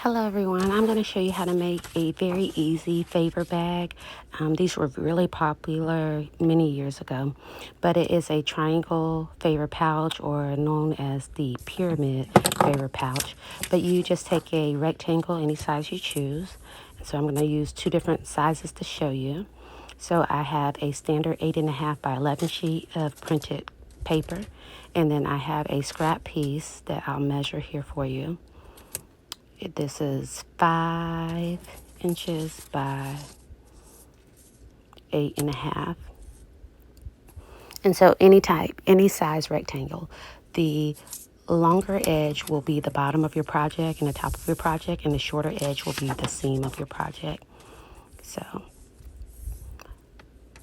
Hello everyone, I'm going to show you how to make a very easy favor bag. These were really popular many years ago, but it is a triangle favor pouch, or known as the pyramid favor pouch. But you just take a rectangle, any size you choose. So I'm going to use two different sizes to show you. So I have a standard 8.5 by 11 sheet of printed paper, and then I have a scrap piece that I'll measure here for you. This is 5 inches by 8.5. And so any type, any size rectangle. The longer edge will be the bottom of your project and the top of your project, and the shorter edge will be the seam of your project. So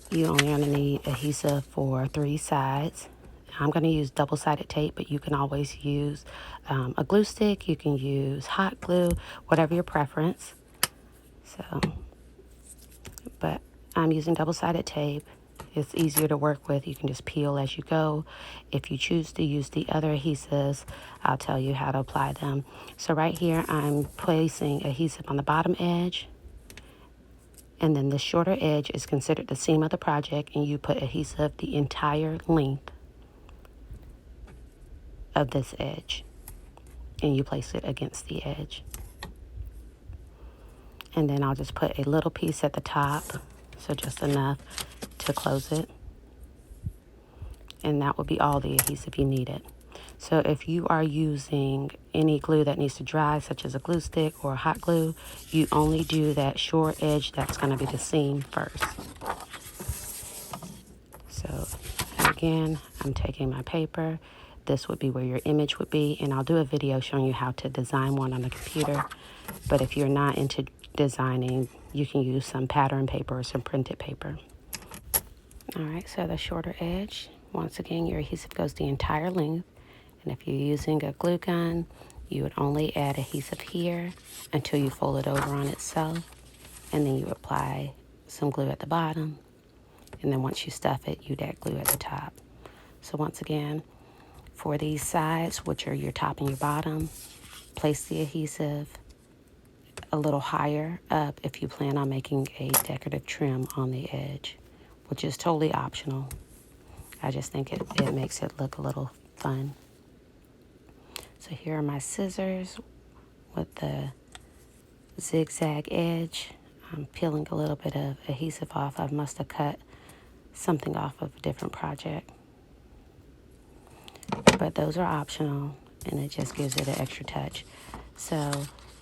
you only going to need adhesive for 3 sides. I'm going to use double-sided tape, but you can always use a glue stick. You can use hot glue, whatever your preference. But I'm using double-sided tape. It's easier to work with. You can just peel as you go. If you choose to use the other adhesives, I'll tell you how to apply them. So right here, I'm placing adhesive on the bottom edge. And then the shorter edge is considered the seam of the project, and you put adhesive the entire length of this edge. And you place it against the edge. And then I'll just put a little piece at the top, so just enough to close it. And that will be all the adhesive you needed. So if you are using any glue that needs to dry, such as a glue stick or hot glue, you only do that short edge that's going to be the seam first. So again, I'm taking my paper. This would be where your image would be, and I'll do a video showing you how to design one on the computer. But if you're not into designing, you can use some pattern paper or some printed paper. All right, so the shorter edge, once again, your adhesive goes the entire length. And if you're using a glue gun, you would only add adhesive here until you fold it over on itself. And then you apply some glue at the bottom. And then once you stuff it, you'd add glue at the top. So once again, for these sides, which are your top and your bottom, place the adhesive a little higher up if you plan on making a decorative trim on the edge, which is totally optional. I just think it makes it look a little fun. So here are my scissors with the zigzag edge. I'm peeling a little bit of adhesive off. I must have cut something off of a different project. But those are optional, and it just gives it an extra touch. So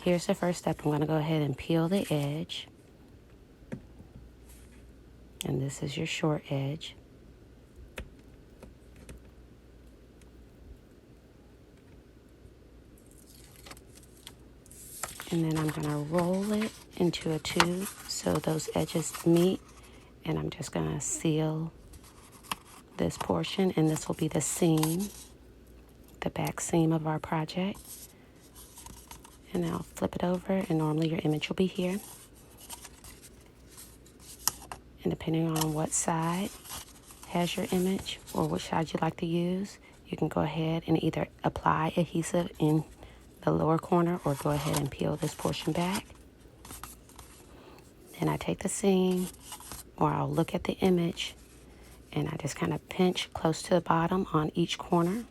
here's the first step. I'm going to go ahead and peel the edge. And this is your short edge. And then I'm going to roll it into a tube so those edges meet. And I'm just going to seal this portion, and this will be the seam, the back seam of our project. And I'll flip it over, and normally your image will be here. And depending on what side has your image or which side you like to use, you can go ahead and either apply adhesive in the lower corner or go ahead and peel this portion back. Then I take the seam, or I'll look at the image, and I just kind of pinch close to the bottom on each corner.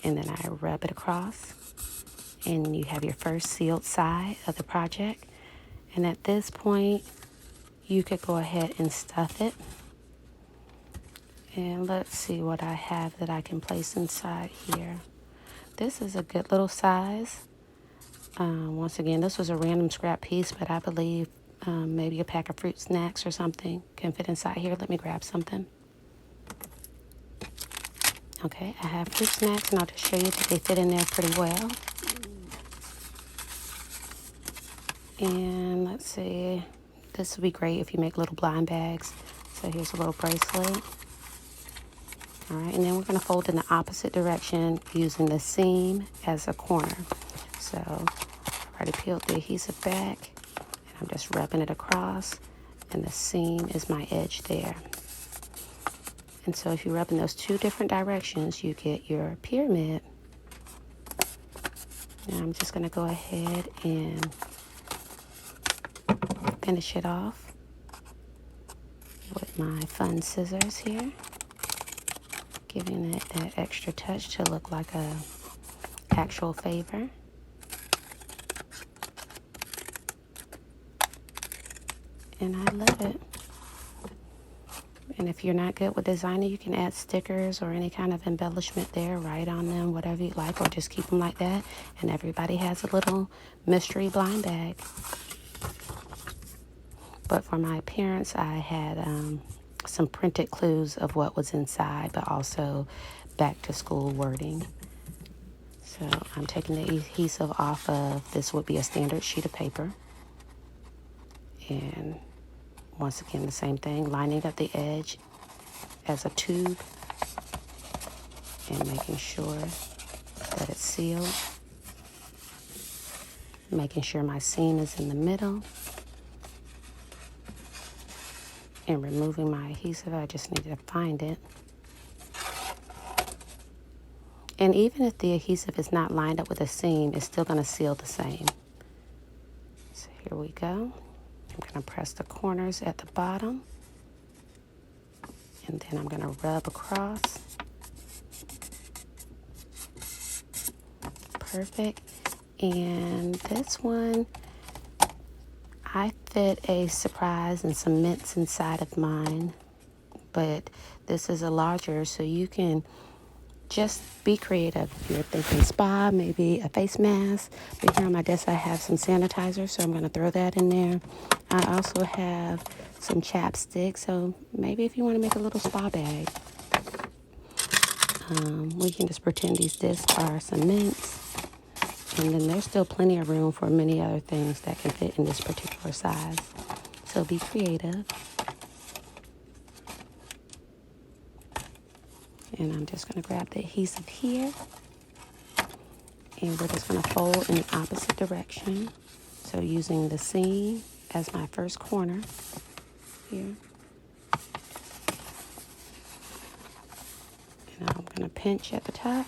And then I rub it across, and you have your first sealed side of the project. And at this point, you could go ahead and stuff it. And let's see what I have that I can place inside here. This is a good little size. Once again, this was a random scrap piece, but I believe maybe a pack of fruit snacks or something can fit inside here. Let me grab something. Okay, I have fruit snacks, and I'll just show you that they fit in there pretty well. And let's see, this would be great if you make little blind bags. So here's a little bracelet. All right, and then we're going to fold in the opposite direction using the seam as a corner. So I've already peeled the adhesive back, and I'm just rubbing it across, and the seam is my edge there. And so if you rub in those two different directions, you get your pyramid. Now I'm just going to go ahead and finish it off with my fun scissors here, giving it that extra touch to look like a actual favor. And I love it. And if you're not good with designing, you can add stickers or any kind of embellishment there, write on them, whatever you like, or just keep them like that. And everybody has a little mystery blind bag. But for my appearance, I had some printed clues of what was inside, but also back to school wording. So I'm taking the adhesive off of, this would be a standard sheet of paper. And once again, the same thing, lining up the edge as a tube and making sure that it's sealed. Making sure my seam is in the middle. And removing my adhesive, I just need to find it. And even if the adhesive is not lined up with a seam, it's still going to seal the same. So here we go. I'm going to press the corners at the bottom. And then I'm going to rub across. Perfect. And this one, I fit a surprise and some mints inside of mine. But this is a larger, so you can just be creative. If you're thinking spa, maybe a face mask. But here on my desk I have some sanitizer, so I'm going to throw that in there. I also have some chapstick, so maybe if you want to make a little spa bag, we can just pretend these discs are some mints. And then there's still plenty of room for many other things that can fit in this particular size. So be creative. And I'm just going to grab the adhesive here. And we're just going to fold in the opposite direction. So using the seam as my first corner here. And I'm going to pinch at the top.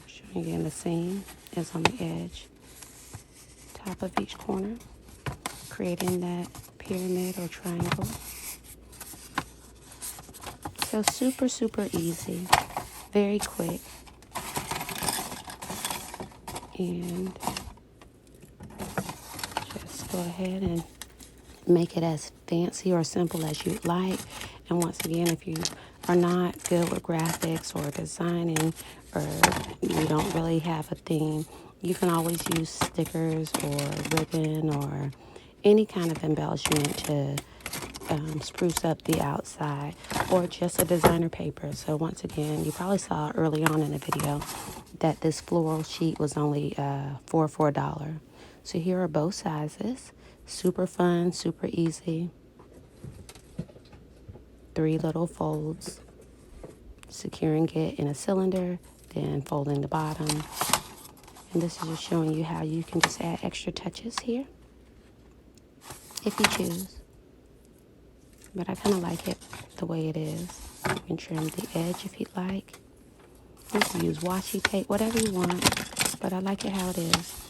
Showing you the seam is on the edge. Top of each corner. Creating that pyramid or triangle. So super, super easy. Very quick. And just go ahead and make it as fancy or simple as you'd like. And once again, if you are not good with graphics or designing, or you don't really have a theme, you can always use stickers or ribbon or any kind of embellishment to spruce up the outside, or just a designer paper. So once again, you probably saw early on in the video that this floral sheet was only for $4. So here are both sizes. Super fun, super easy. 3 little folds. Securing it in a cylinder, then folding the bottom. And this is just showing you how you can just add extra touches here if you choose. But I kind of like it the way it is. You can trim the edge if you'd like. You can use washi tape, whatever you want. But I like it how it is.